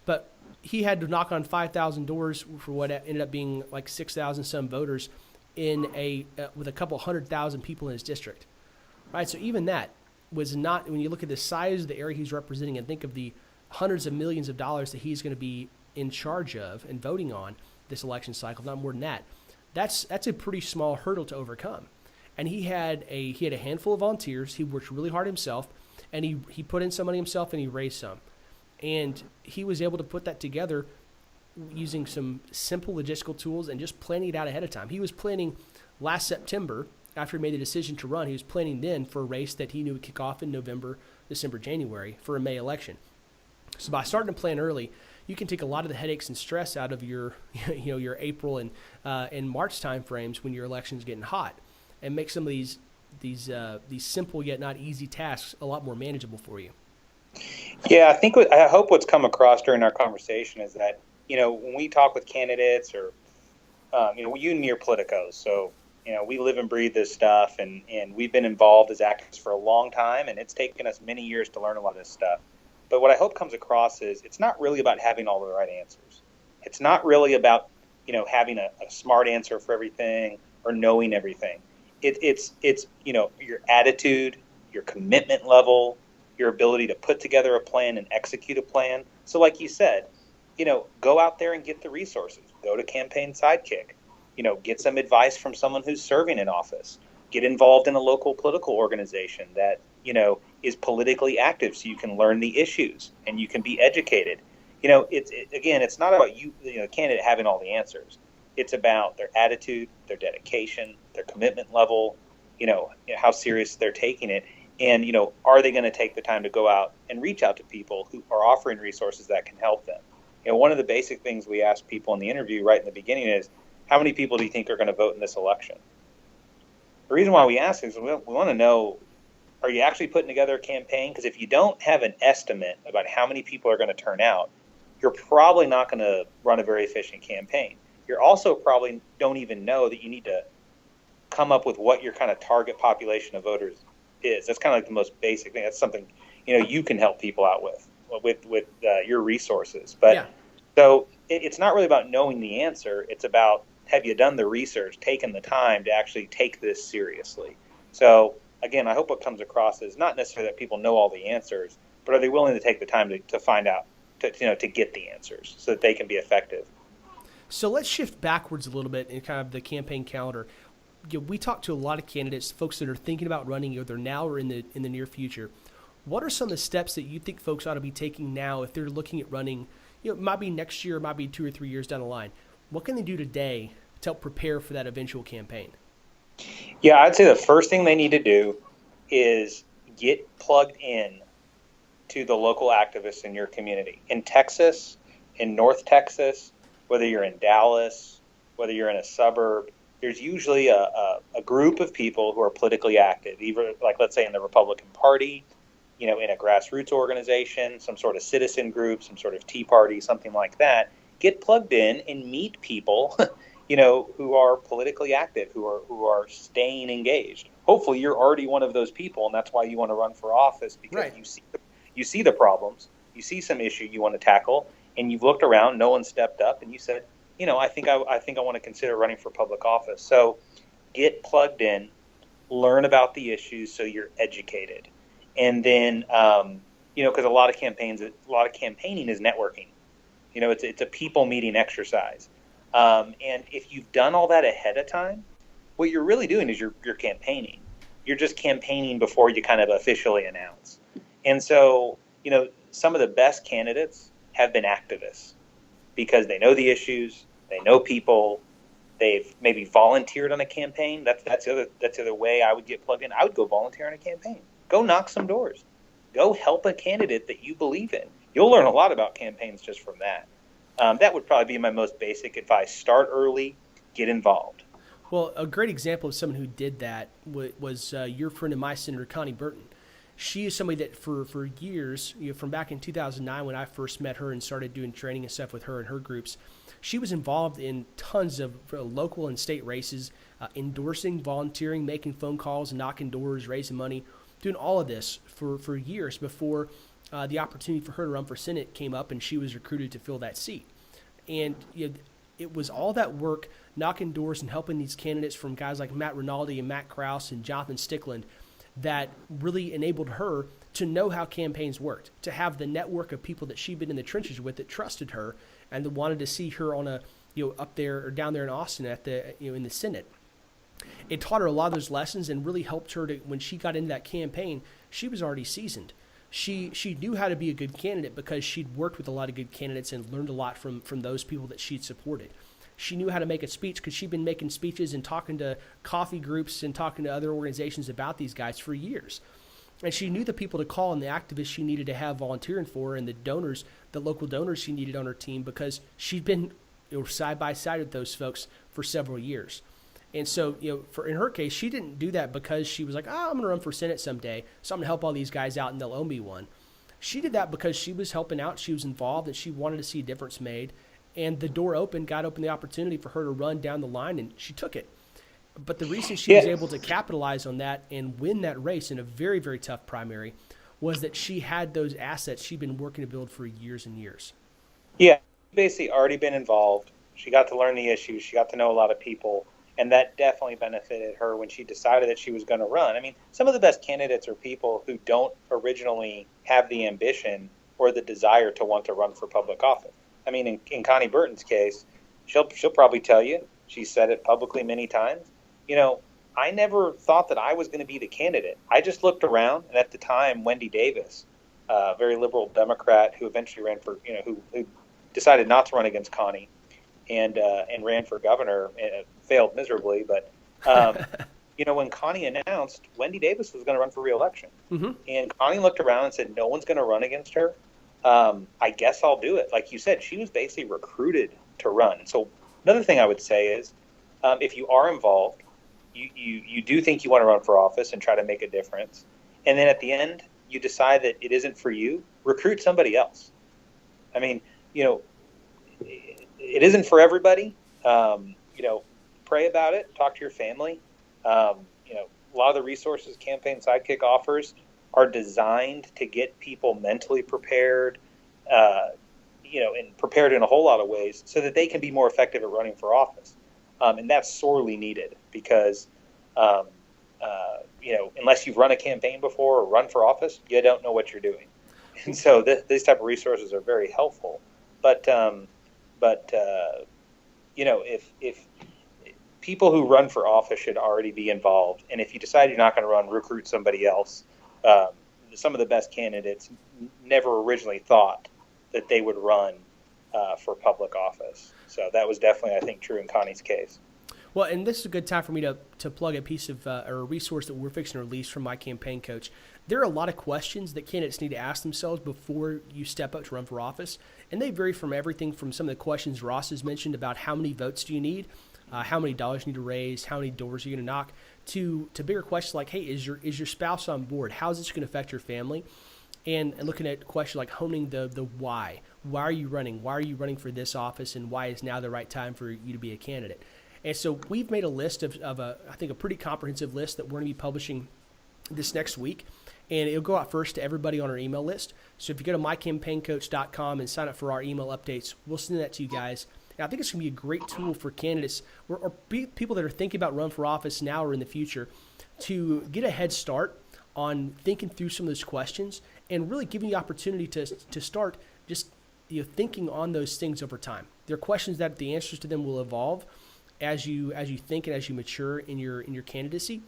But he had to knock on 5,000 doors for what ended up being like 6,000 some voters with a couple 100,000 people in his district. Right, so even that was not, when you look at the size of the area he's representing and think of the hundreds of millions of dollars that he's going to be in charge of and voting on this election cycle, not more than that. That's a pretty small hurdle to overcome. And he had a handful of volunteers. He worked really hard himself, and he put in some money himself, and he raised some. And he was able to put that together using some simple logistical tools and just planning it out ahead of time. He was planning last September, after he made the decision to run, he was planning then for a race that he knew would kick off in November, December, January for a May election. So by starting to plan early, you can take a lot of the headaches and stress out of your April and March timeframes when your election's getting hot, and make some of these simple yet not easy tasks a lot more manageable for you. Yeah, I hope what's come across during our conversation is that when we talk with candidates or you and me are politicos, so we live and breathe this stuff, and we've been involved as activists for a long time, and it's taken us many years to learn a lot of this stuff. But what I hope comes across is it's not really about having all the right answers. It's not really about, having a smart answer for everything or knowing everything. It's your attitude, your commitment level, your ability to put together a plan and execute a plan. So like you said, go out there and get the resources. Go to Campaign Sidekick. Get some advice from someone who's serving in office. Get involved in a local political organization that, is politically active, so you can learn the issues and you can be educated. It's not about the candidate having all the answers. It's about their attitude, their dedication, their commitment level, how serious they're taking it. And, are they going to take the time to go out and reach out to people who are offering resources that can help them? One of the basic things we ask people in the interview right in the beginning is, how many people do you think are going to vote in this election? The reason why we ask is we want to know, are you actually putting together a campaign? Because if you don't have an estimate about how many people are going to turn out, you're probably not going to run a very efficient campaign. You're also probably don't even know that you need to come up with what your kind of target population of voters is. That's kind of like the most basic thing. That's something, you can help people out with your resources. But yeah. So it's not really about knowing the answer. It's about, have you done the research, taken the time to actually take this seriously? So again, I hope what comes across is not necessarily that people know all the answers, but are they willing to take the time to find out, to get the answers so that they can be effective? So let's shift backwards a little bit in kind of the campaign calendar. We talk to a lot of candidates, folks that are thinking about running either now or in the near future. What are some of the steps that you think folks ought to be taking now if they're looking at running? It might be next year, it might be 2 or 3 years down the line. What can they do today to help prepare for that eventual campaign? Yeah, I'd say the first thing they need to do is get plugged in to the local activists in your community. In Texas, in North Texas, whether you're in Dallas, whether you're in a suburb, there's usually a group of people who are politically active, either like let's say in the Republican Party, in a grassroots organization, some sort of citizen group, some sort of Tea Party, something like that. Get plugged in and meet people, who are politically active, who are staying engaged. Hopefully, you're already one of those people, and that's why you want to run for office, because right. you see the problems, you see some issue you want to tackle, and you've looked around, no one stepped up, and you said, I think I want to consider running for public office. So, get plugged in, learn about the issues, so you're educated, and then because a lot of campaigning is networking. It's a people meeting exercise. And if you've done all that ahead of time, what you're really doing is you're campaigning. You're just campaigning before you kind of officially announce. And so, some of the best candidates have been activists because they know the issues, they know people, they've maybe volunteered on a campaign. That's the other way I would get plugged in. I would go volunteer on a campaign. Go knock some doors. Go help a candidate that you believe in. You'll learn a lot about campaigns just from that. That would probably be my most basic advice. Start early, get involved. Well, a great example of someone who did that was your friend and my Senator Connie Burton. She is somebody that for years, from back in 2009 when I first met her and started doing training and stuff with her and her groups, she was involved in tons of local and state races, endorsing, volunteering, making phone calls, knocking doors, raising money, doing all of this for years before the opportunity for her to run for Senate came up and she was recruited to fill that seat. And it was all that work, knocking doors and helping these candidates from guys like Matt Rinaldi and Matt Krause and Jonathan Stickland that really enabled her to know how campaigns worked, to have the network of people that she'd been in the trenches with that trusted her and that wanted to see her on a, up there or down there in Austin at the, in the Senate. It taught her a lot of those lessons and really helped her to, when she got into that campaign, she was already seasoned. She knew how to be a good candidate because she'd worked with a lot of good candidates and learned a lot from those people that she'd supported. She knew how to make a speech because she'd been making speeches and talking to coffee groups and talking to other organizations about these guys for years. And she knew the people to call and the activists she needed to have volunteering for her and the donors, the local donors she needed on her team because she'd been side by side with those folks for several years. And so, in her case, she didn't do that because she was like, I'm going to run for Senate someday, so I'm going to help all these guys out and they'll owe me one. She did that because she was helping out, she was involved, and she wanted to see a difference made. And the door opened, God opened the opportunity for her to run down the line, and she took it. But the reason she was able to capitalize on that and win that race in a very, very tough primary was that she had those assets she'd been working to build for years and years. Yeah, basically already been involved. She got to learn the issues. She got to know a lot of people. And that definitely benefited her when she decided that she was going to run. I mean, some of the best candidates are people who don't originally have the ambition or the desire to want to run for public office. I mean, in Connie Burton's case, she'll probably tell you, she said it publicly many times, I never thought that I was going to be the candidate. I just looked around, and at the time, Wendy Davis, a very liberal Democrat who eventually ran for, who decided not to run against Connie, and ran for governor, failed miserably. But, when Connie announced Wendy Davis was going to run for re-election, and Connie looked around and said, no one's going to run against her. I guess I'll do it. Like you said, she was basically recruited to run. So another thing I would say is if you are involved, you do think you want to run for office and try to make a difference. And then at the end, you decide that it isn't for you, recruit somebody else. I mean, it isn't for everybody. Pray about it. Talk to your family. A lot of the resources Campaign Sidekick offers are designed to get people mentally prepared, and prepared in a whole lot of ways so that they can be more effective at running for office. And that's sorely needed because, unless you've run a campaign before or run for office, you don't know what you're doing. And so these type of resources are very helpful. But if people who run for office should already be involved, and if you decide you're not going to run, recruit somebody else. Some of the best candidates never originally thought that they would run for public office. So that was definitely, I think, true in Connie's case. Well, and this is a good time for me to plug a piece of or a resource that we're fixing to release from my campaign coach. There are a lot of questions that candidates need to ask themselves before you step up to run for office, and they vary from everything from some of the questions Ross has mentioned about how many votes do you need, how many dollars you need to raise, how many doors you're going to knock, to bigger questions like, hey, is your spouse on board? How is this going to affect your family? And looking at questions like honing the why. Why are you running? Why are you running for this office? And why is now the right time for you to be a candidate? And so we've made a list of I think a pretty comprehensive list that we're going to be publishing this next week. And it'll go out first to everybody on our email list. So if you go to mycampaigncoach.com and sign up for our email updates, we'll send that to you guys. And I think it's going to be a great tool for candidates or people that are thinking about running for office now or in the future to get a head start on thinking through some of those questions and really giving you the opportunity to start just thinking on those things over time. There are questions that the answers to them will evolve as you think and as you mature in your candidacy.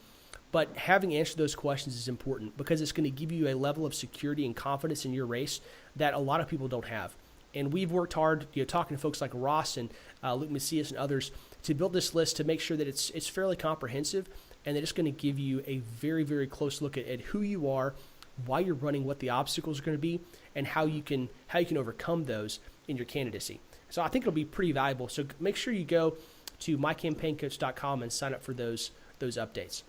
But having answered those questions is important because it's going to give you a level of security and confidence in your race that a lot of people don't have. And we've worked hard, talking to folks like Ross and Luke Macias and others to build this list to make sure that it's fairly comprehensive and that it's going to give you a very, very close look at who you are, why you're running, what the obstacles are going to be, and how you can overcome those in your candidacy. So I think it'll be pretty valuable. So make sure you go to mycampaigncoach.com and sign up for those updates.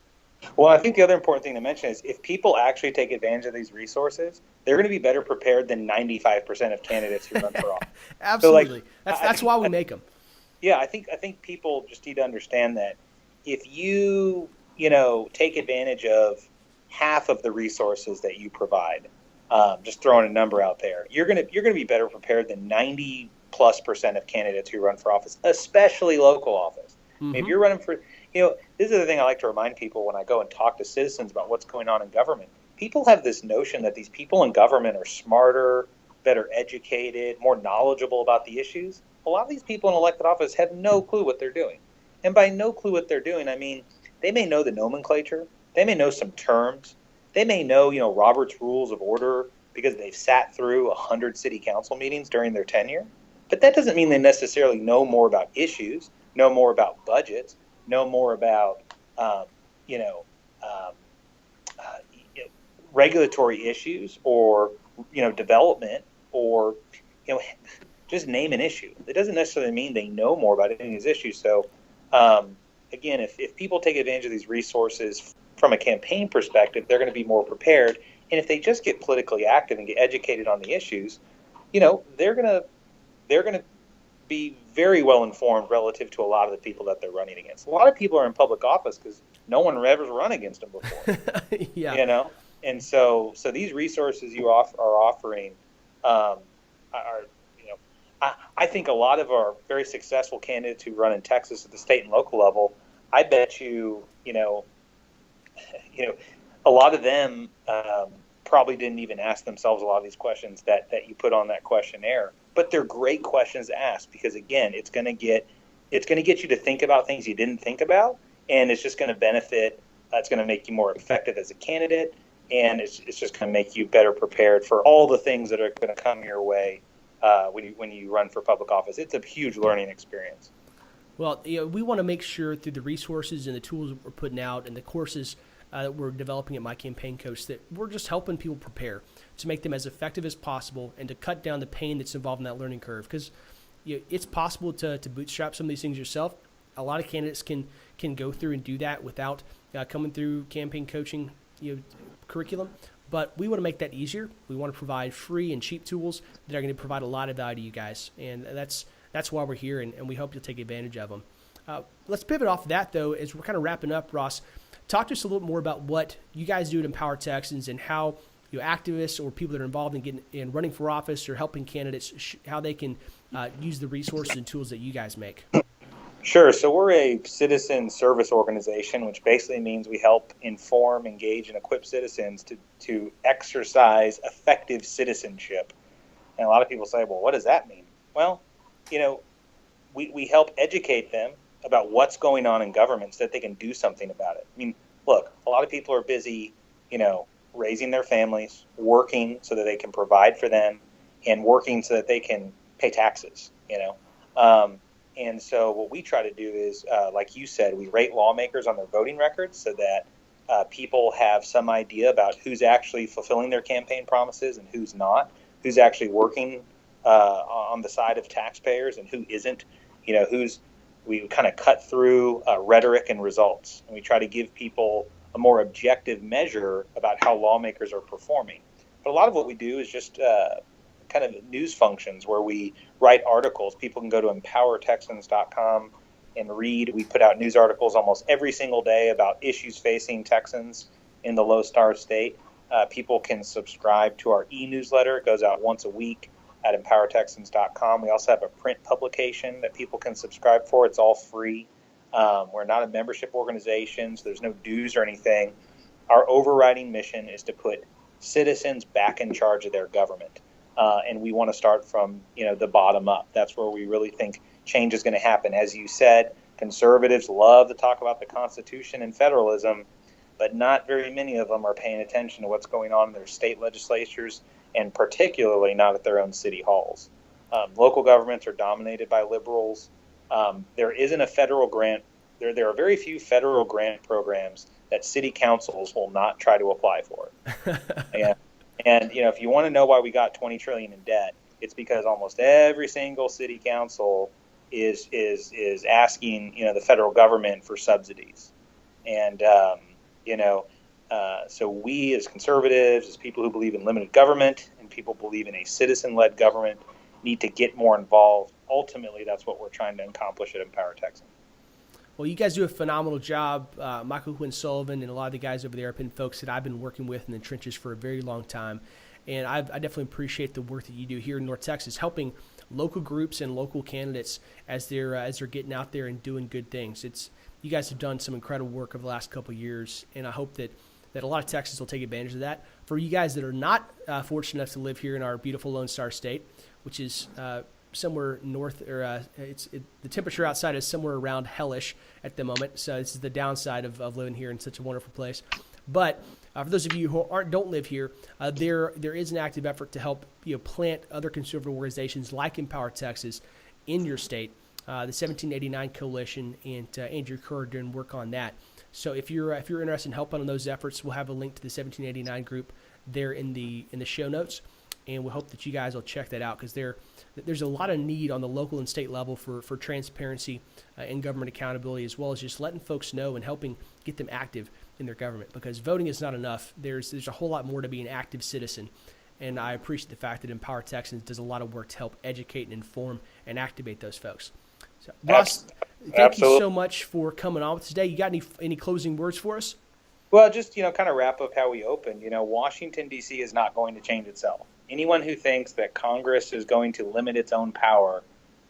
Well, I think the other important thing to mention is if people actually take advantage of these resources, they're going to be better prepared than 95% of candidates who run for office. Absolutely. So that's why we make them. Yeah, I think people just need to understand that if you take advantage of half of the resources that you provide, just throwing a number out there, you're going to be better prepared than 90+% of candidates who run for office, especially local office. Mm-hmm. I mean, if you're running for, this is the thing I like to remind people when I go and talk to citizens about what's going on in government. People have this notion that these people in government are smarter, better educated, more knowledgeable about the issues. A lot of these people in elected office have no clue what they're doing. And by no clue what they're doing, I mean, they may know the nomenclature. They may know some terms. They may know, Robert's Rules of Order because they've sat through 100 city council meetings during their tenure. But that doesn't mean they necessarily know more about issues, know more about budgets, know more about, regulatory issues or, development or, just name an issue. It doesn't necessarily mean they know more about any of these issues. So, again, if people take advantage of these resources from a campaign perspective, they're going to be more prepared. And if they just get politically active and get educated on the issues, they're going to be very well informed relative to a lot of the people that they're running against. A lot of people are in public office because no one ever run against them before. Yeah. And so these resources you are offering are. I think a lot of our very successful candidates who run in Texas at the state and local level, I bet a lot of them probably didn't even ask themselves a lot of these questions that you put on that questionnaire. But they're great questions to ask because, again, it's going to get you to think about things you didn't think about, and it's just going to benefit. It's going to make you more effective as a candidate, and it's just going to make you better prepared for all the things that are going to come your way when you run for public office. It's a huge learning experience. Well, we want to make sure through the resources and the tools that we're putting out and the courses that we're developing at My Campaign Coach that we're just helping people prepare to make them as effective as possible and to cut down the pain that's involved in that learning curve. Because it's possible to bootstrap some of these things yourself. A lot of candidates can go through and do that without coming through campaign coaching curriculum. But we want to make that easier. We want to provide free and cheap tools that are going to provide a lot of value to you guys. And that's why we're here, and we hope you'll take advantage of them. Let's pivot off of that, though, as we're kind of wrapping up, Ross. Talk to us a little more about what you guys do at Empower Texans and how activists or people that are involved in running for office or helping candidates, how they can use the resources and tools that you guys make. Sure. So we're a citizen service organization, which basically means we help inform, engage, and equip citizens to exercise effective citizenship. And a lot of people say, well, what does that mean? Well, we help educate them about what's going on in government so that they can do something about it. I mean, look, a lot of people are busy, raising their families, working so that they can provide for them, and working so that they can pay taxes, And so what we try to do is, like you said, we rate lawmakers on their voting records so that people have some idea about who's actually fulfilling their campaign promises and who's not, who's actually working on the side of taxpayers and who isn't, who's we kind of cut through rhetoric and results, and we try to give people a more objective measure about how lawmakers are performing. But a lot of what we do is just kind of news functions where we write articles. People can go to empowertexans.com and read. We put out news articles almost every single day about issues facing Texans in the Lone Star State. People can subscribe to our e-newsletter. It goes out once a week at empowertexans.com. We also have a print publication that people can subscribe for. It's all free. We're not a membership organization, so there's no dues or anything. Our overriding mission is to put citizens back in charge of their government. And we want to start from, the bottom up. That's where we really think change is going to happen. As you said, conservatives love to talk about the Constitution and federalism, but not very many of them are paying attention to what's going on in their state legislatures, and particularly not at their own city halls. Local governments are dominated by liberals. There isn't a federal grant. There are very few federal grant programs that city councils will not try to apply for. And if you want to know why we got $20 trillion in debt, it's because almost every single city council is asking the federal government for subsidies. And so we as conservatives, as people who believe in limited government and people believe in a citizen-led government, need to get more involved. Ultimately, that's what we're trying to accomplish at Empower Texans. Well, you guys do a phenomenal job. Michael Quinn Sullivan and a lot of the guys over there have been folks that I've been working with in the trenches for a very long time. And I definitely appreciate the work that you do here in North Texas, helping local groups and local candidates as they're getting out there and doing good things. You guys have done some incredible work over the last couple of years, and I hope that a lot of Texans will take advantage of that. For you guys that are not fortunate enough to live here in our beautiful Lone Star State, which is somewhere north, or the temperature outside is somewhere around hellish at the moment. So this is the downside of living here in such a wonderful place. But for those of you who don't live here, there is an active effort to help plant other conservative organizations like Empower Texas in your state. The 1789 Coalition and Andrew Kerr are doing work on that. So if you're interested in helping on those efforts, we'll have a link to the 1789 group there in the show notes, and we hope that you guys will check that out because there's a lot of need on the local and state level for transparency and government accountability, as well as just letting folks know and helping get them active in their government, because voting is not enough. There's a whole lot more to be an active citizen, and I appreciate the fact that Empower Texans does a lot of work to help educate and inform and activate those folks. So, Ross, thank you so much for coming on with us today. You got any closing words for us? Well, just kind of wrap up how we opened. Washington, D.C. is not going to change itself. Anyone who thinks that Congress is going to limit its own power,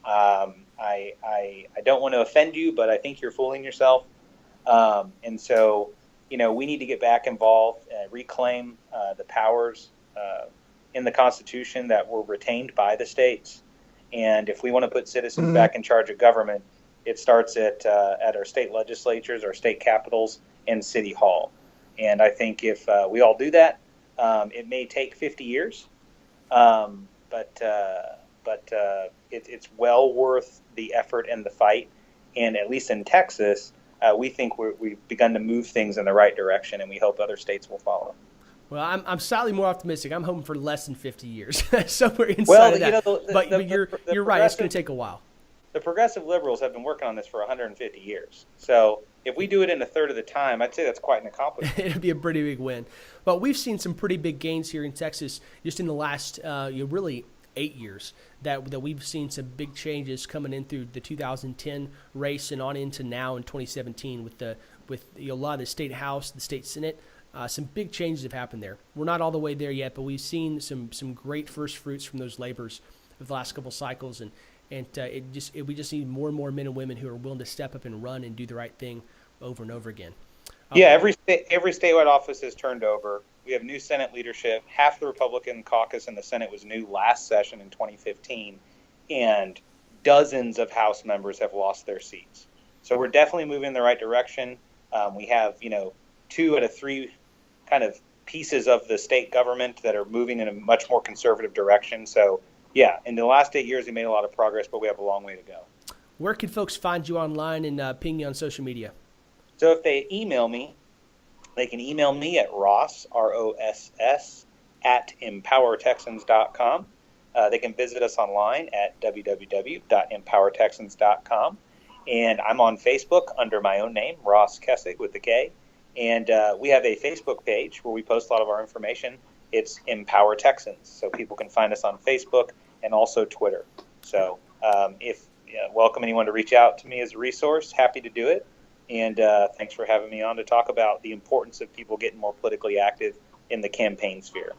I don't want to offend you, but I think you're fooling yourself. And so, we need to get back involved, reclaim the powers in the Constitution that were retained by the states. And if we want to put citizens back in charge of government, it starts at our state legislatures, our state capitals, and City Hall. And I think if we all do that, it may take 50 years, but it's well worth the effort and the fight. And at least in Texas, we think we've begun to move things in the right direction, and we hope other states will follow. Well, I'm slightly more optimistic. I'm hoping for less than 50 years, somewhere inside of that. But you're right. It's going to take a while. The progressive liberals have been working on this for 150 years. So if we do it in a third of the time, I'd say that's quite an accomplishment. It'd be a pretty big win. But we've seen some pretty big gains here in Texas just in the last really 8 years that we've seen some big changes coming in through the 2010 race and on into now in 2017 with a lot of the state house, the state senate. Some big changes have happened there. We're not all the way there yet, but we've seen some great first fruits from those labors of the last couple cycles, and we just need more and more men and women who are willing to step up and run and do the right thing over and over again. Yeah, every statewide office is turned over. We have new Senate leadership. Half the Republican caucus in the Senate was new last session in 2015, and dozens of House members have lost their seats. So we're definitely moving in the right direction. We have 2 out of 3 kind of pieces of the state government that are moving in a much more conservative direction. So, yeah, in the last 8 years, we made a lot of progress, but we have a long way to go. Where can folks find you online and ping you on social media? So if they email me, they can email me at Ross, R-O-S-S, at empowertexans.com. They can visit us online at www.empowertexans.com. And I'm on Facebook under my own name, Ross Kecseg with the K. And we have a Facebook page where we post a lot of our information. It's Empower Texans. So people can find us on Facebook and also Twitter. So welcome anyone to reach out to me as a resource. Happy to do it. And thanks for having me on to talk about the importance of people getting more politically active in the campaign sphere.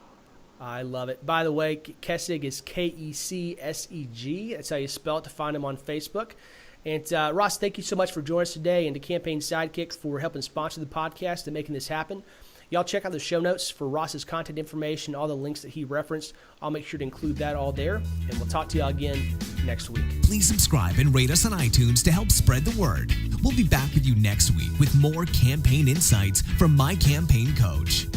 I love it. By the way, Kecseg is Kecseg. That's how you spell it to find him on Facebook. And Ross, thank you so much for joining us today, and to Campaign Sidekick for helping sponsor the podcast and making this happen. Y'all check out the show notes for Ross's contact information, all the links that he referenced. I'll make sure to include that all there, and we'll talk to y'all again next week. Please subscribe and rate us on iTunes to help spread the word. We'll be back with you next week with more campaign insights from My Campaign Coach.